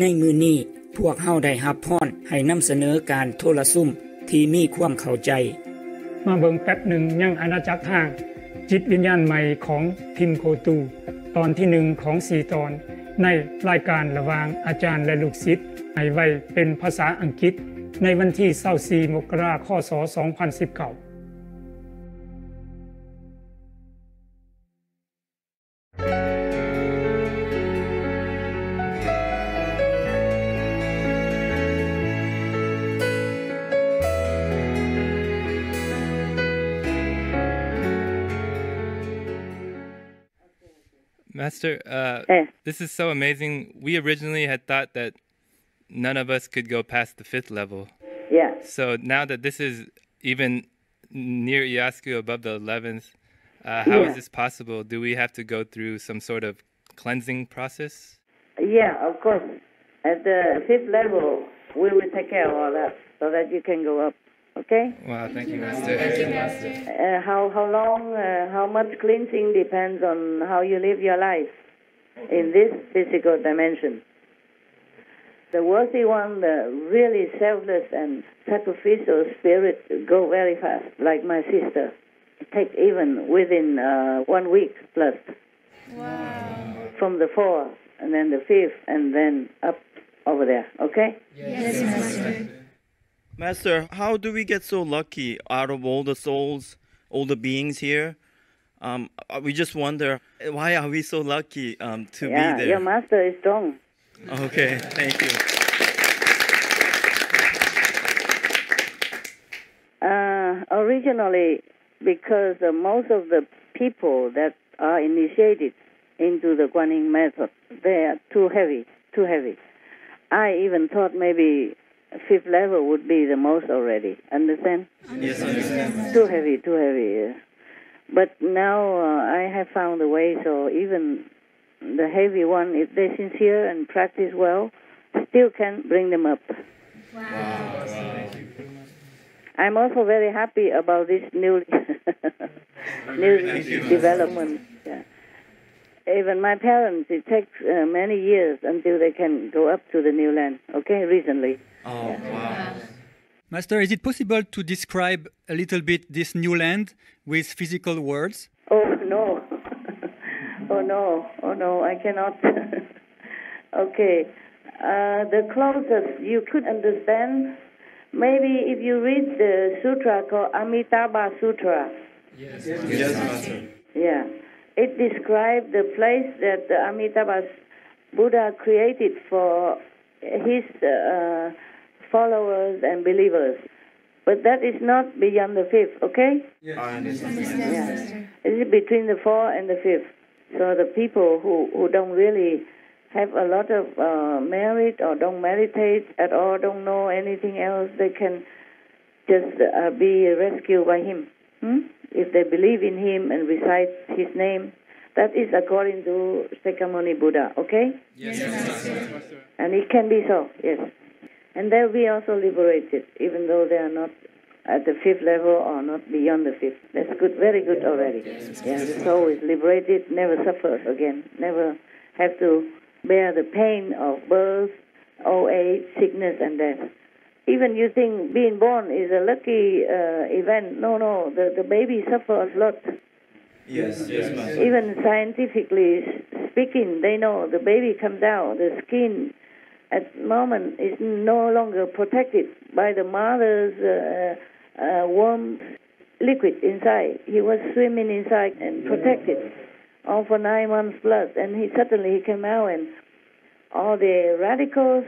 ในมือนี้พวกเฮาได้รับพรให้นำเสนอการโทรซุ่มที่มีความเข้าใจมาเบิ่งแป๊บหนึ่งยังอาณาจักรห่างจิตวิญญาณใหม่ของทิมโคตูตอนที่1ของ4ตอนในรายการระหว่างอาจารย์และลูกศิษย์ให้ไว้เป็นภาษาอังกฤษในวันที่24มกราคมคศ2019Master, this is so amazing. We originally had thought that none of us could go past the 5th level. Yeah. So now that this is even near Iasku above the 11th, how is this possible? Do we have to go through some sort of cleansing process? Yeah, of course. At the 5th level, we will take care of all that so that you can go up. Okay? Wow, thank you, Master. Thank you, Master. How long, how much cleansing depends on how you live your life in this physical dimension. The worthy one, the really selfless and sacrificial spirit go very fast, like my sister. It takes even within 1 week plus. Wow. From the 4th, and then the 5th, and then up over there. Okay? Yes, Master. Master, how do we get so lucky out of all the souls, all the beings here? We just wonder, why are we so lucky to be there? Your master is strong. Okay, thank you. Originally, because most of the people that are initiated into the Guanyin method, they are too heavy. I even thought maybe 5th level would be the most already. Understand? Yes, I understand. Too heavy. Yeah. But now I have found a way, so even the heavy one, if they're sincere and practice well, still can bring them up. Wow. I'm also very happy about this new development. Yeah. Even my parents, it takes many years until they can go up to the new land, okay, recently. Oh, wow. Master, is it possible to describe a little bit this new land with physical words? Oh, no. Oh, no, I cannot. Okay. The closest you could understand, maybe if you read the sutra called Amitabha Sutra. Yes, Master. Yeah. It describes the place that the Amitabha Buddha created for his followers and believers. But that is not beyond the 5th, okay? Yes. I understand. Yeah. It is between the 4th and the 5th. So the people who don't really have a lot of merit or don't meditate at all, don't know anything else, they can just be rescued by him. If they believe in him and recite his name, that is according to Shakyamuni Buddha, okay? Yes, Master. And it can be so, yes. And they'll be also liberated, even though they are not at the 5th level or not beyond the 5th. That's good, very good already. Yeah, the soul is liberated, never suffers again, never have to bear the pain of birth, old age, sickness, and death. Even you think being born is a lucky event. No, the baby suffers a lot. Yes, Master. Even scientifically speaking, they know the baby comes out, the skin at the moment is no longer protected by the mother's warm liquid inside. He was swimming inside and protected all for 9 months plus, and he came out, and all the radicals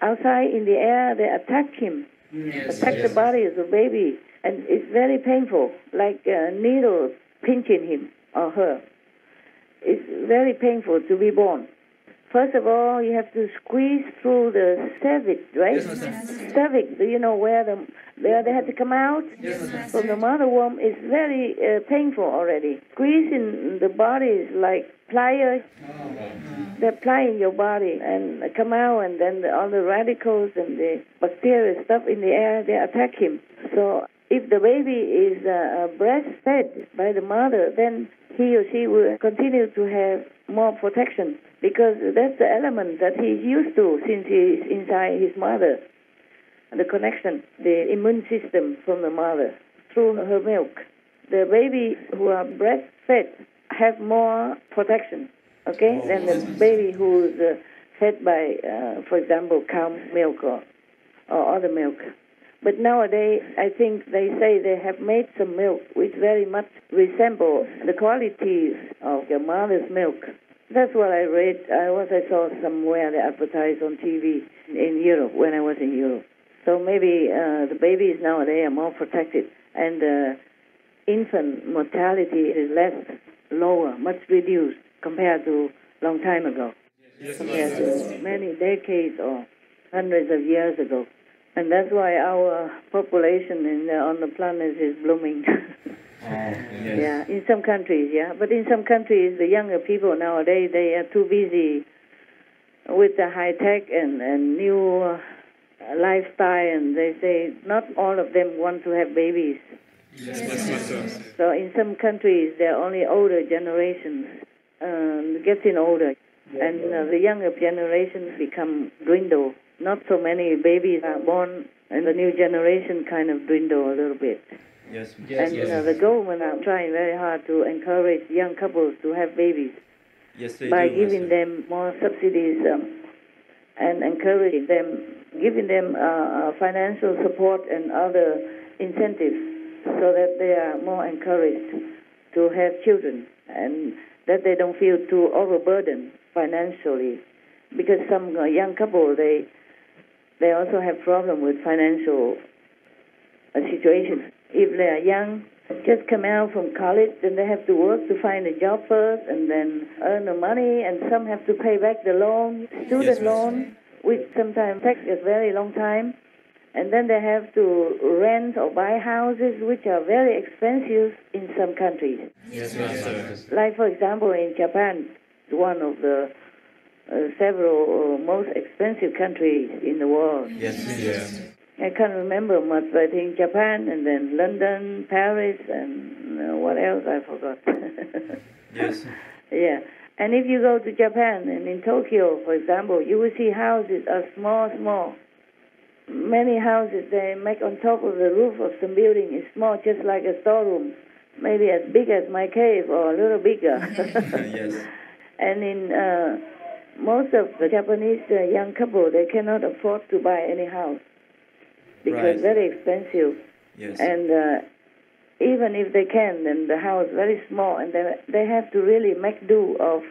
outside in the air, they attack him, attack the body of the baby, and it's very painful, like a needle pinching him or her. It's very painful to be born. First of all, you have to squeeze through the cervix, right? Yes. Cervix, do you know where they have to come out? Yes. From the mother womb is very painful already. Squeezing the body is like pliers. They're plying your body and come out, and then all the radicals and the bacteria stuff in the air, they attack him. So if the baby is breastfed by the mother, then he or she will continue to have more protection. because that's the element that he's used to since he's inside his mother. The connection, the immune system from the mother through her milk. The babies who are breastfed have more protection, okay, than the baby who's fed by, for example, cow milk or other milk. But nowadays, I think they say they have made some milk which very much resembles the qualities of your mother's milk. That's what I read. I saw somewhere they advertised on TV in Europe when I was in Europe. So maybe the babies nowadays are more protected, and infant mortality is lower, much reduced compared to long time ago, compared to many decades or hundreds of years ago. And that's why our population on the planet is blooming. Yeah, in some countries, yeah. But in some countries, the younger people nowadays, they are too busy with the high tech and new lifestyle, and they say not all of them want to have babies. So in some countries, they're only older generations getting older, and the younger generations become dwindle. Not so many babies are born, and the new generation kind of dwindle a little bit. And the government are trying very hard to encourage young couples to have babies by giving them more subsidies and encouraging them, giving them financial support and other incentives so that they are more encouraged to have children and that they don't feel too overburdened financially. Because some young couple, they also have problem with financial situations. If they are young, just come out from college, then they have to work to find a job first and then earn the money, and some have to pay back the loan, student loan, which sometimes takes a very long time. And then they have to rent or buy houses, which are very expensive in some countries. Like, for example, in Japan, one of the several most expensive countries in the world. I can't remember much, but I think Japan and then London, Paris, and what else I forgot. Yeah. And if you go to Japan and in Tokyo, for example, you will see houses are small. Many houses they make on top of the roof of some building is small, just like a storeroom, maybe as big as my cave or a little bigger. And in most of the Japanese young couple, they cannot afford to buy any house because very expensive. And even if they can, then the house very small, and they have to really make do of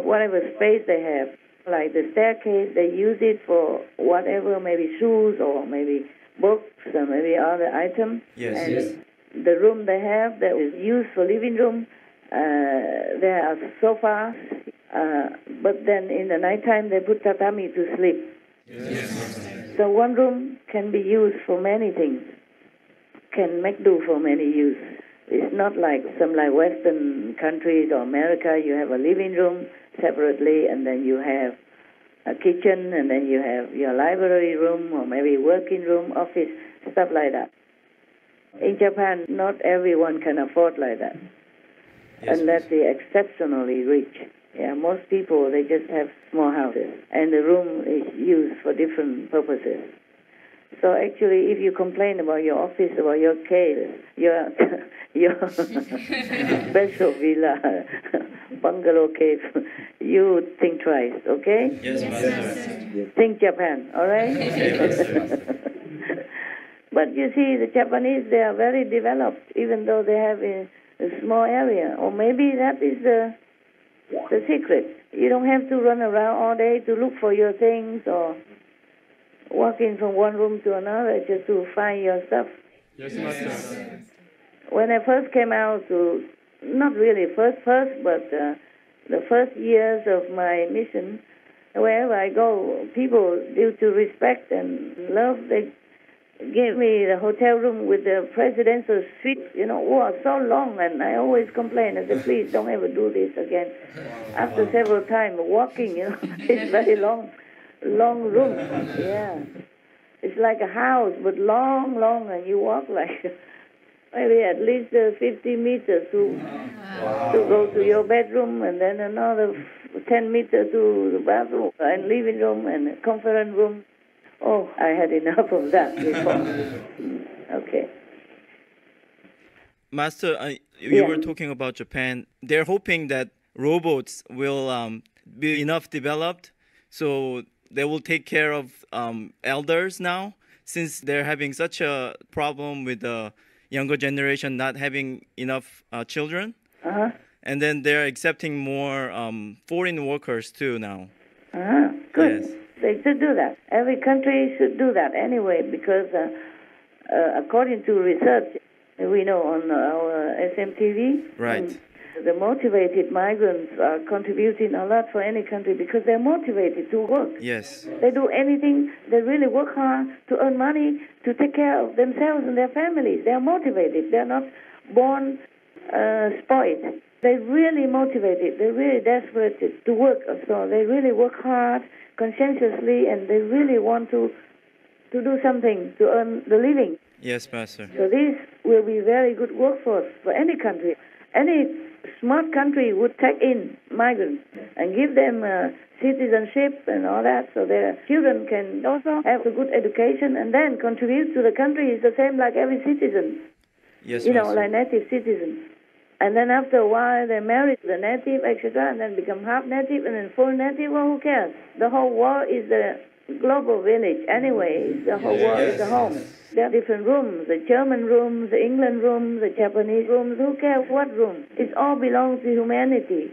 whatever space they have. Like the staircase, they use it for whatever, maybe shoes or maybe books or maybe other items. And the room they have that is used for living room, there are sofas, but then in the nighttime they put tatami to sleep. So one room can be used for many things, can make do for many use. It's not like some like Western countries or America, you have a living room separately, and then you have a kitchen, and then you have your library room or maybe working room, office, stuff like that. In Japan, not everyone can afford like that, unless they're exceptionally rich. Yeah, most people, they just have small houses, and the room is used for different purposes. So actually, if you complain about your office, about your cave, your special villa, bungalow cave, you think twice, okay? Think Japan, all right? But you see, the Japanese, they are very developed, even though they have a small area. Or maybe that is the secret. You don't have to run around all day to look for your things or walking from one room to another just to find your stuff. When I first came out to, not really first, but the first years of my mission, wherever I go, people, due to respect and love, they gave me the hotel room with the presidential suite, was so long, and I always complain. I said, please don't ever do this again. After several times walking, it's very long room. Yeah. It's like a house, but long, and you walk like maybe at least 50 meters to go to your bedroom, and then another 10 meters to the bathroom and living room and conference room. Oh, I had enough of that before. Okay. Master, you were talking about Japan. They're hoping that robots will be enough developed, so they will take care of elders now, since they're having such a problem with the younger generation not having enough children. Uh-huh. And then they're accepting more foreign workers too now. Uh-huh. Good. Yes. They should do that. Every country should do that anyway, because according to research we know on our SMTV, right, the motivated migrants are contributing a lot for any country because they're motivated to work. Yes. They do anything. They really work hard to earn money, to take care of themselves and their families. They're motivated. They're not born spoiled. They're really motivated. They're really desperate to work. So they really work hard, conscientiously, and they really want to do something to earn the living. Yes, Master. So this will be very good workforce for any country. Any smart country would take in migrants and give them citizenship and all that, so their children can also have a good education and then contribute to the country. It's the same like every citizen. Yes, you know, Master. like native citizens. And then after a while they marry the native, etc., and then become half native and then full native. Well, who cares? The whole world is the global village anyway. The whole world is the home. There are different rooms, the German rooms, the England rooms, the Japanese rooms. Who cares what room? It all belongs to humanity.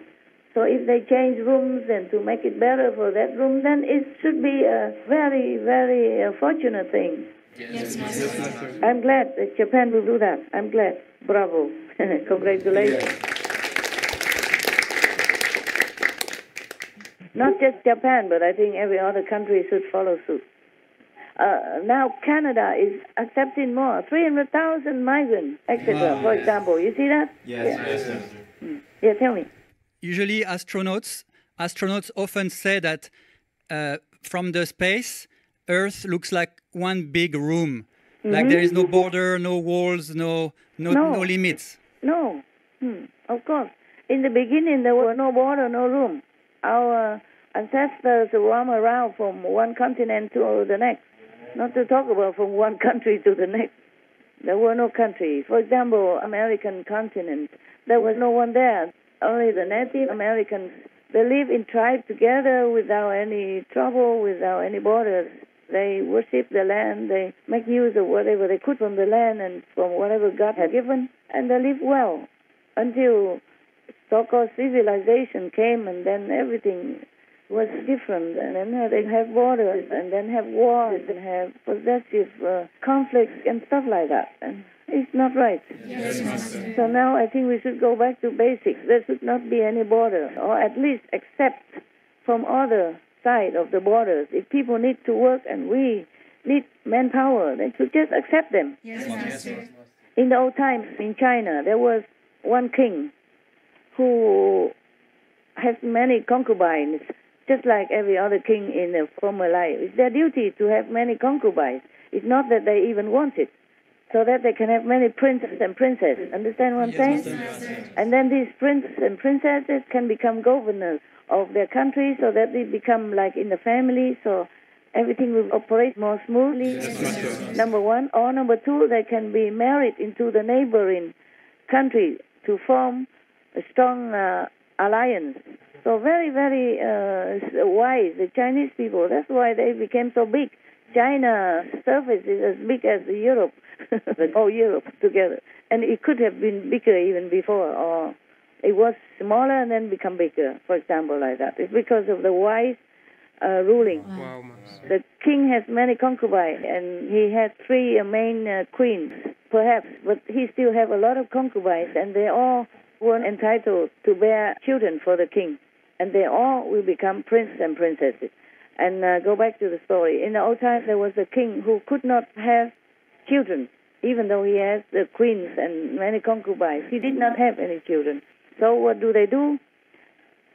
So if they change rooms and to make it better for that room, then it should be a very, very fortunate thing. Yes, Master. I'm glad that Japan will do that. I'm glad. Bravo. Congratulations. Not just Japan, but I think every other country should follow suit. Now Canada is accepting more, 300,000 migrants, etc. For example, you see that? Yes. Yeah, tell me. Usually astronauts often say that from the space, Earth looks like one big room. Like there is no border, no walls, no limits. No. Of course. In the beginning, there was no border, no room. Our ancestors roam around from one continent to the next. Not to talk about from one country to the next. There were no countries. For example, American continent, there was no one there. Only the Native Americans. They live in tribes together without any trouble, without any borders. They worship the land. They make use of whatever they could from the land and from whatever God had given. And they live well until so-called civilization came, and then everything was different. And then they have borders, and then have wars, and have possessive conflicts and stuff like that. And it's not right. Yes, Master. So now I think we should go back to basics. There should not be any border, or at least accept from other side of the borders. If people need to work and we need manpower, then should just accept them. Yes, Master. In the old times in China, there was one king who has many concubines, just like every other king in the former life. It's their duty to have many concubines. It's not that they even want it, so that they can have many princes and princesses. Understand what I'm saying? Master. And then these princes and princesses can become governors of their country, so that they become like in the family, so everything will operate more smoothly. Number one. Or number two, they can be married into the neighboring country to form a strong alliance. So very, very wise, the Chinese people. That's why they became so big. China's surface is as big as Europe, the whole Europe together. And it could have been bigger even before, or it was smaller and then become bigger, for example, like that. It's because of the wise ruling. Wow. The king has many concubines, and he had three main queens, perhaps, but he still have a lot of concubines, and they all were entitled to bear children for the king, and they all will become princes and princesses. And go back to the story. In the old times, there was a king who could not have children, even though he has the queens and many concubines. He did not have any children. So what do?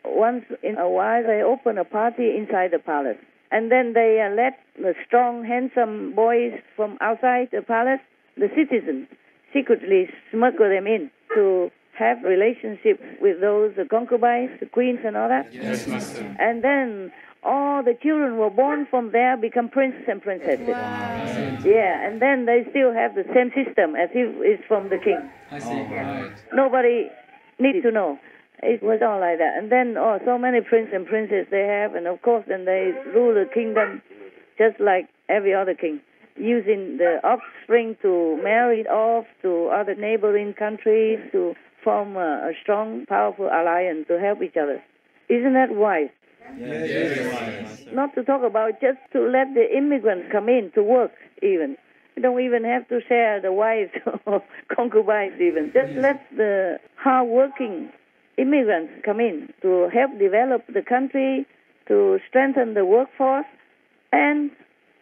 Once in a while, they open a party inside the palace. And then they let the strong, handsome boys from outside the palace, the citizens, secretly smuggle them in to have relationships with those concubines, the queens and all that. Yes, Master. And then all the children were born from there become princes and princesses. Wow. Yeah, and then they still have the same system as if it's from the king. I see. Right. Nobody needs to know. It was all like that. And then so many princes and princesses they have, and of course then they rule the kingdom just like every other king, using the offspring to marry off to other neighboring countries to form a strong, powerful alliance to help each other. Isn't that wise? Yes. Not to talk about just to let the immigrants come in to work even. You don't even have to share the wives or concubines even. Just let the hard-working immigrants come in to help develop the country, to strengthen the workforce, and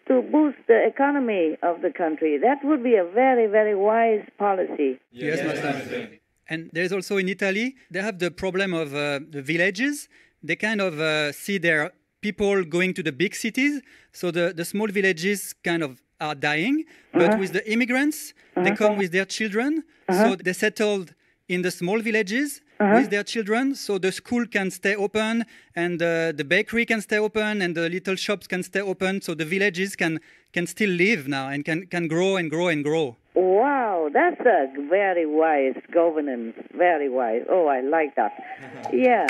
to boost the economy of the country. That would be a very, very wise policy. Yes, Master. And there's also in Italy, they have the problem of the villages. They kind of see their people going to the big cities. So the small villages kind of are dying. But with the immigrants, they come with their children. So they settled in the small villages with their children. So the school can stay open and the bakery can stay open and the little shops can stay open. So the villages can still live now and can grow and grow and grow. Wow, that's a very wise governance. Very wise. Oh, I like that. Yeah.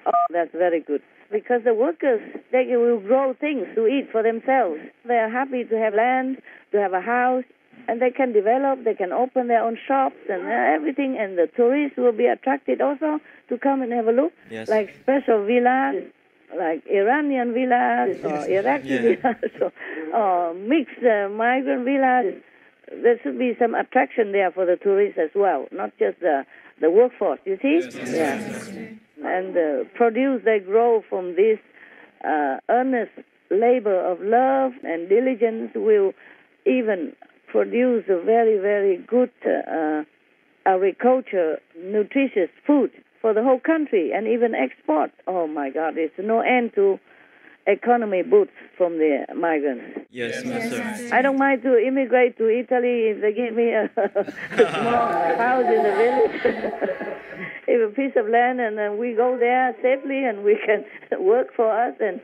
Oh, that's very good. Because the workers, they will grow things to eat for themselves. They are happy to have land, to have a house, and they can develop, they can open their own shops and everything, and the tourists will be attracted also to come and have a look. Yes. Like special villas, like Iranian villas or Iraqi villas or mixed migrant villas. There should be some attraction there for the tourists as well, not just the workforce, you see? Yes. And the produce they grow from this earnest labor of love and diligence will even produce a very, very good agriculture, nutritious food for the whole country and even export. Oh, my God, there's no end to economy boosts from the migrants. Yes, Master. I don't mind to immigrate to Italy if they give me a small house in the village. If a piece of land, and then we go there safely and we can work for us and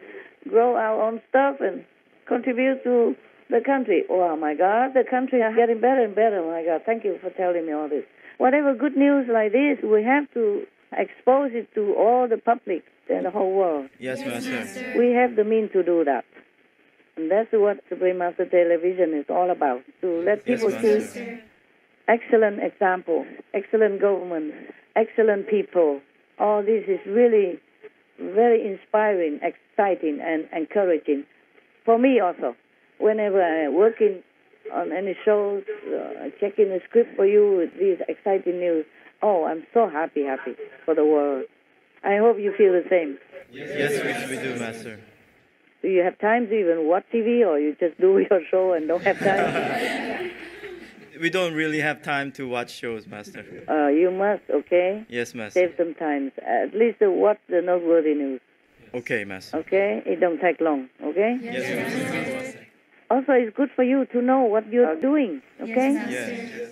grow our own stuff and contribute to the country. Oh, my God, the country is getting better and better. Oh, my God, thank you for telling me all this. Whatever good news like this, we have to expose it to all the public and the whole world. Yes, Master. We have the means to do that. And that's what Supreme Master Television is all about, to let people see excellent examples, excellent governments, excellent people. All this is really very inspiring, exciting, and encouraging. For me also, whenever I'm working on any shows, checking the script for you with these exciting news, oh, I'm so happy for the world. I hope you feel the same. Yes, we do, Master. Do you have time to even watch TV, or you just do your show and don't have time? We don't really have time to watch shows, Master. You must, okay? Yes, Master. Save some time. At least watch the noteworthy news. Okay, Master. Okay? It don't take long, okay? Yes, Master. Also, it's good for you to know what you are doing, okay? Yes.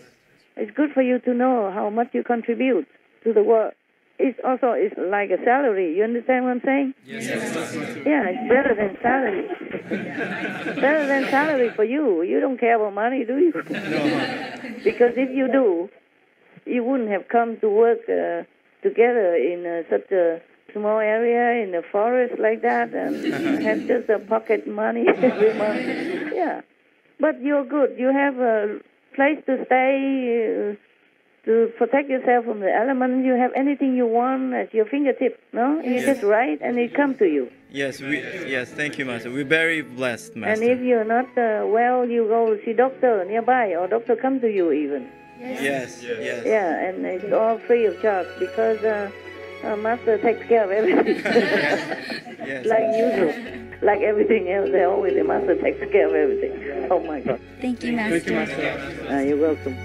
It's good for you to know how much you contribute to the world. It's like a salary. You understand what I'm saying? Yes. Yeah, it's better than salary. Better than salary for you. You don't care about money, do you? No. Because if you do, you wouldn't have come to work together in such a small area in a forest like that and have just a pocket money every month. Yeah. But you're good. You have a place to stay, to protect yourself from the elements. You have anything you want at your fingertip, no? You just write and it comes to you. Yes, thank you, Master. We're very blessed, Master. And if you're not well, you go see doctor nearby, or doctor come to you even. Yes. Yeah, and it's all free of charge because Master takes care of everything. Yes. Like usual. Like everything else, the Master takes care of everything. Oh, my God. Thank you, Master. Thank you, Master. You're welcome.